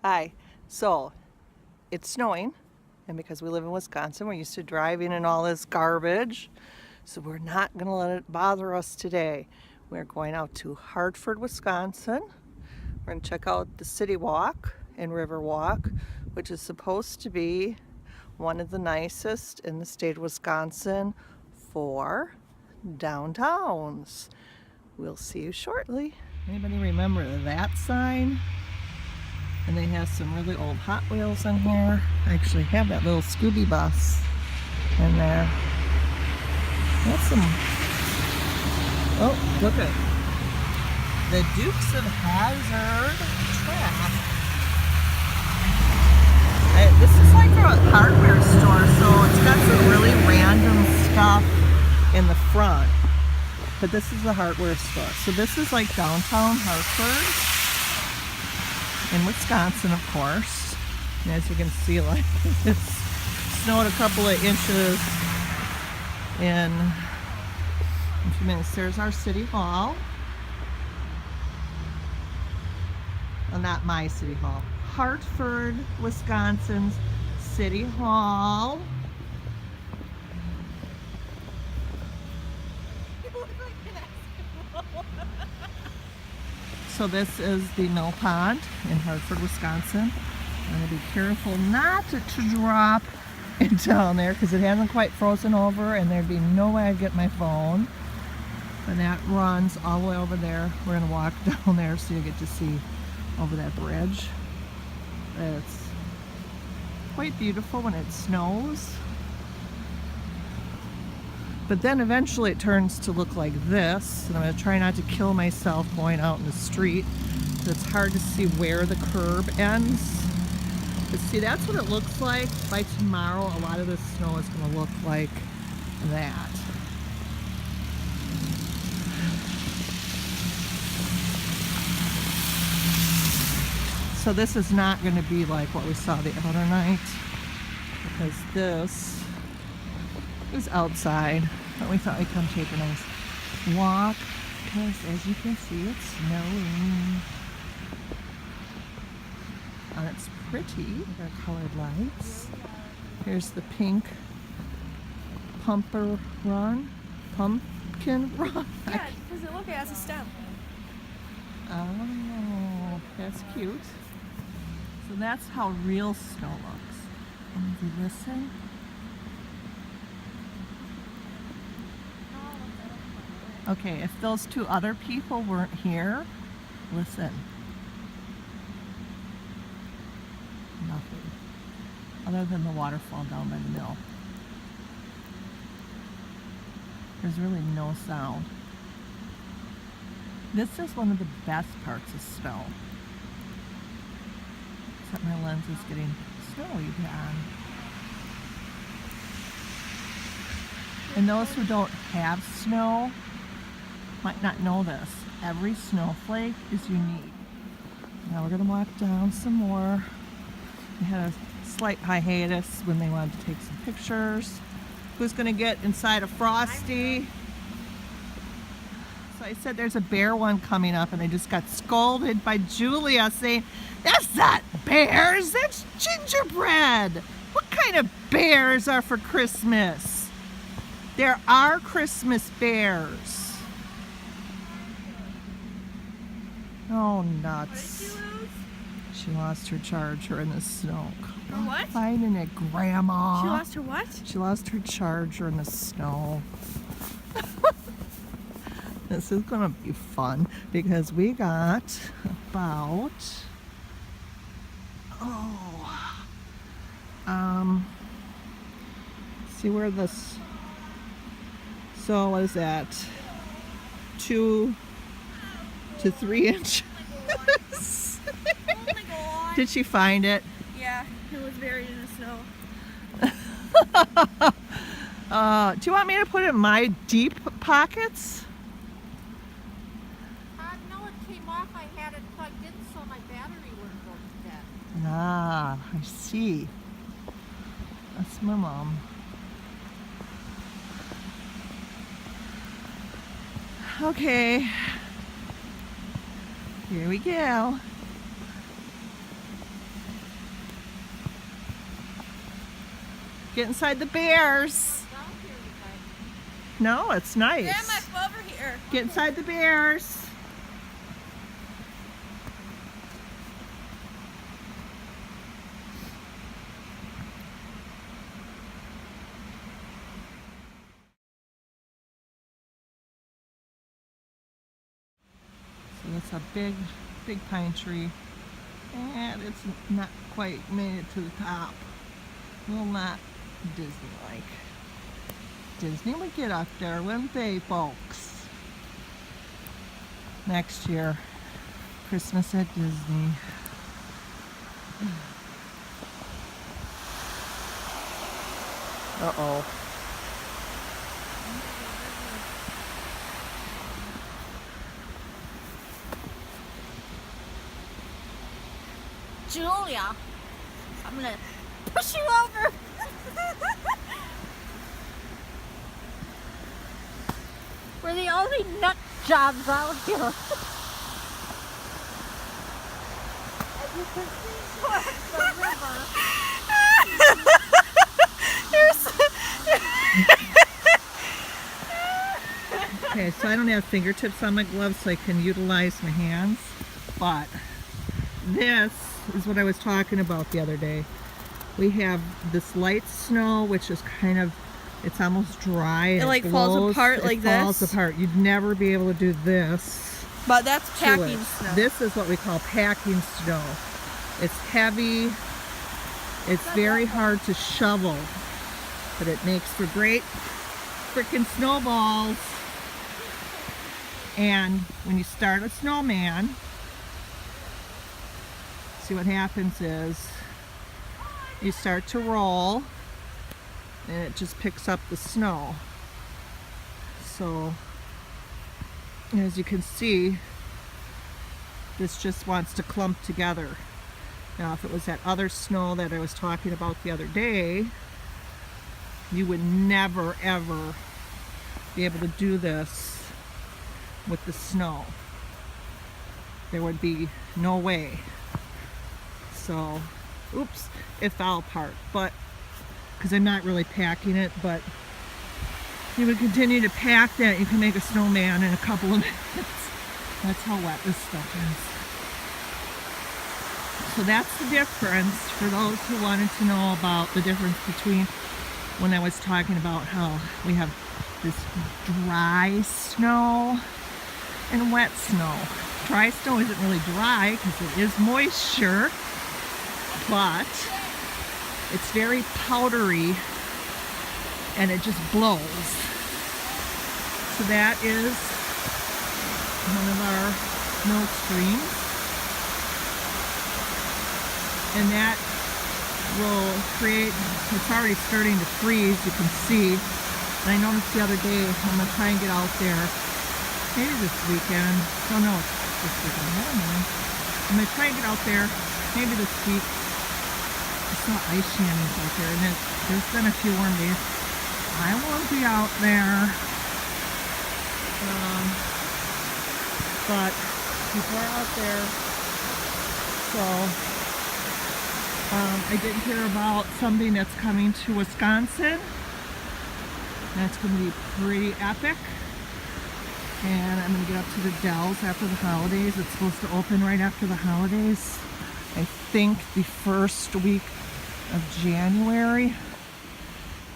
Hi. So, it's snowing, and because we live in Wisconsin, we're used to driving in all this garbage. So we're not going to let it bother us today. We're going out to Hartford, Wisconsin. We're going to check out the City Walk and River Walk, which is supposed to be one of the nicest in the state of Wisconsin for downtowns. We'll see you shortly. Anybody remember that sign? And they have some really old Hot Wheels in here. I actually have that little Scooby bus in there. That's some, oh, look at the Dukes of Hazzard track. This is like a hardware store, so it's got some really random stuff in the front. But this is the hardware store. So this is like downtown Hartford. In Wisconsin, of course. And as you can see, like, it's snowed a couple of inches in a few minutes. There's our city hall. Well, not my city hall. Hartford, Wisconsin's city hall. So this is the mill pond in Hartford, Wisconsin. I'm going to be careful not to drop it down there because it hasn't quite frozen over and there'd be no way I'd get my phone. And that runs all the way over there. We're going to walk down there so you get to see over that bridge. It's quite beautiful when it snows. But then eventually it turns to look like this, and I'm going to try not to kill myself going out in the street. So it's hard to see where the curb ends. But see, that's what it looks like. By tomorrow, a lot of this snow is going to look like that. So this is not going to be like what we saw the other night, because this is outside, but we thought we'd come take a nice walk because, as you can see, it's snowing. And it's pretty. We've got colored lights. Here's the pink pumpkin run. Yeah, because it looks like it has a stem. Oh, that's cute. So that's how real snow looks. And if you listen, okay, if those two other people weren't here, listen. Nothing. Other than the waterfall down by the mill. There's really no sound. This is one of the best parts of snow. Except my lens is getting snowy again. And those who don't have snow might not know this. Every snowflake is unique. Now we're going to walk down some more. We had a slight hiatus when they wanted to take some pictures. Who's going to get inside a Frosty? So I said there's a bear one coming up, and I just got scolded by Julia saying, "That's not bears, that's gingerbread. What kind of bears are for Christmas?" There are Christmas bears. Oh, nuts. What did she lose? She lost her charger in the snow. Her what? Finding it, Grandma. She lost her what? She lost her charger in the snow. This is gonna be fun because we got about, see where this, so what is that, 2 to 3 inches. Oh my god. Did she find it? Yeah, it was buried in the snow. Do you want me to put it in my deep pockets? No, it came off. I had it plugged in so my battery wouldn't go to death. Ah, I see. That's my mom. Okay. Here we go. Get inside the bears. Down here, you guys. No, it's nice. Grandma, come over here. Get inside the bears. So that's a big, big pine tree. And it's not quite made it to the top. Well, not Disney-like. Disney would get up there, wouldn't they, folks? Next year, Christmas at Disney. Uh-oh. Julia, I'm gonna push you over. We're the only nut jobs out here. As you can see towards the river. Okay, so I don't have fingertips on my gloves, so I can utilize my hands. But this is what I was talking about the other day. We have this light snow, which is kind of, it's almost dry. It like falls apart like this? It falls apart. You'd never be able to do this. But that's to packing it. snow. This is what we call packing snow. It's heavy. It's very hard to shovel, but it makes for great freaking snowballs. And when you start a snowman, see what happens is you start to roll and it just picks up the snow. So as you can see, this just wants to clump together. Now if it was that other snow that I was talking about the other day, you would never ever be able to do this with the snow. There would be no way. So, oops, it fell apart, but because I'm not really packing it, but you would continue to pack that, you can make a snowman in a couple of minutes. That's how wet this stuff is. So that's the difference for those who wanted to know about the difference between when I was talking about how we have this dry snow and wet snow. Dry snow isn't really dry because it is moisture, but it's very powdery and it just blows. So that is one of our snow streams, and that will create, it's already starting to freeze, you can see. And I noticed the other day, I'm going to try and get out there, maybe this weekend, oh no, it's this weekend, never mind. I'm going to try and get out there, maybe this week. I saw ice shammies out there, and there's been a few warm days. I won't be out there, but people are out there. So I did hear about something that's coming to Wisconsin. That's going to be pretty epic. And I'm going to get up to the Dells after the holidays. It's supposed to open right after the holidays. I think the first week of January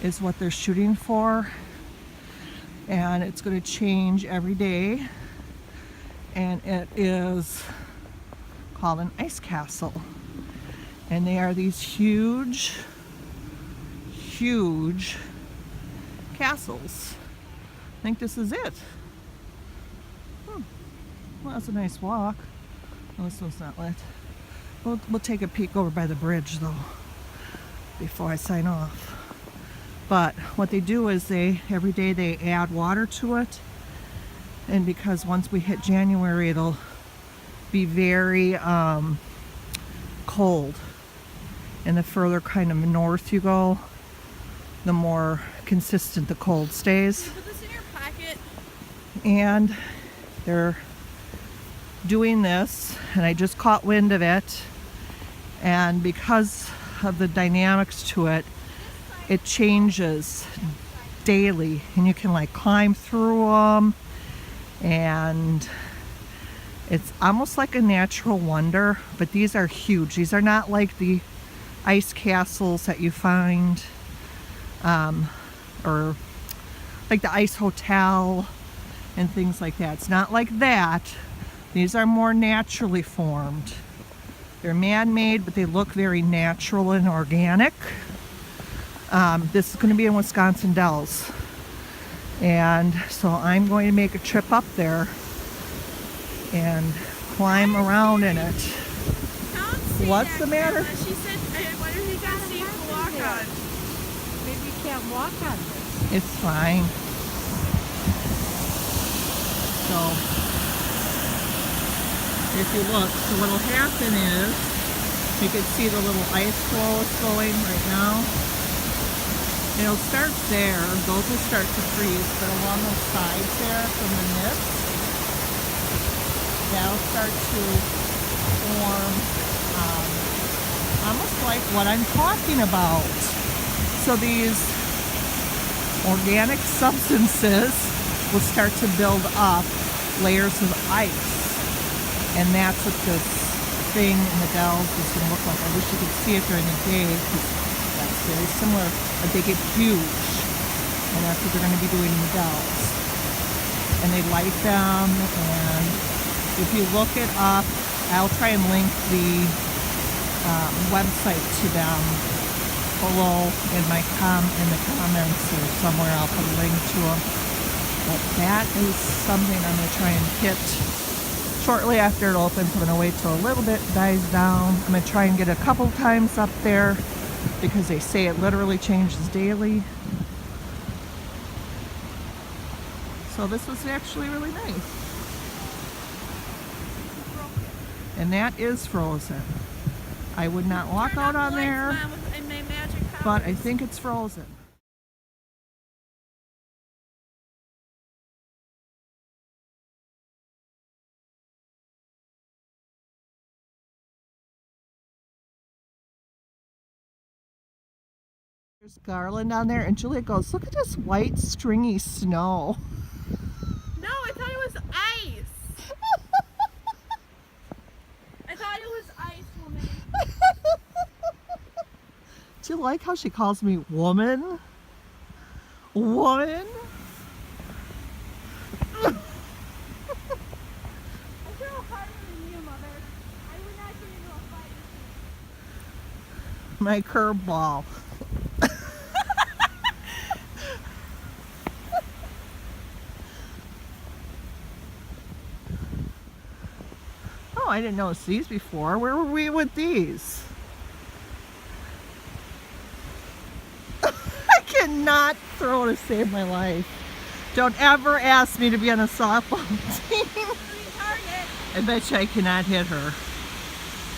is what they're shooting for. And it's going to change every day. And it is called an ice castle. And they are these huge, huge castles. I think this is it. Well, that's a nice walk. Oh, this one's not lit. We'll take a peek over by the bridge though before I sign off. But what they do is every day they add water to it, and because once we hit January it'll be very cold, and the further kind of north you go, the more consistent the cold stays. Put this in your pocket. And they're doing this, and I just caught wind of it, and because of the dynamics to it, it changes daily, and you can like climb through them, and it's almost like a natural wonder. But these are huge. These are not like the ice castles that you find, or like the ice hotel and things like that. It's not like that. These are more naturally formed. They're man-made, but they look very natural and organic. This is going to be in Wisconsin Dells, and so I'm going to make a trip up there and climb around in it. What's the matter? She said, what did he got to see to walk on? Maybe you can't walk on this. It's fine. So, if you look, so what'll happen is, you can see the little ice flows going right now. It'll start there, those will start to freeze, but along those sides there from the mist, that'll start to form almost like what I'm talking about. So these organic substances will start to build up layers of ice, and that's what this thing in the Dells is going to look like. I wish you could see it during the day, because that's very similar, but they get huge, and that's what they're going to be doing in the Dells. And they light them, and if you look it up, I'll try and link the website to them below in the comments or somewhere. I'll put a link to them. But that is something I'm going to try and hit shortly after it opens. I'm going to wait till a little bit dies down. I'm going to try and get a couple times up there, because they say it literally changes daily. So this was actually really nice. And that is frozen. I would not walk out on there, but I think it's frozen. There's garland on there, and Julia goes, "Look at this white stringy snow." No, I thought it was ice. I thought it was ice, woman. Do you like how she calls me woman? Woman? I feel harder than you, Mother. I would not get into a fight with you. My curveball. Oh, I didn't notice these before. Where were we with these? I cannot throw to save my life. Don't ever ask me to be on a softball team. I bet you I cannot hit her.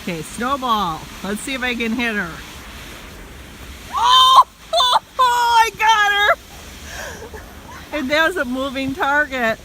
Okay, snowball. Let's see if I can hit her. Oh, I got her! And there's a moving target.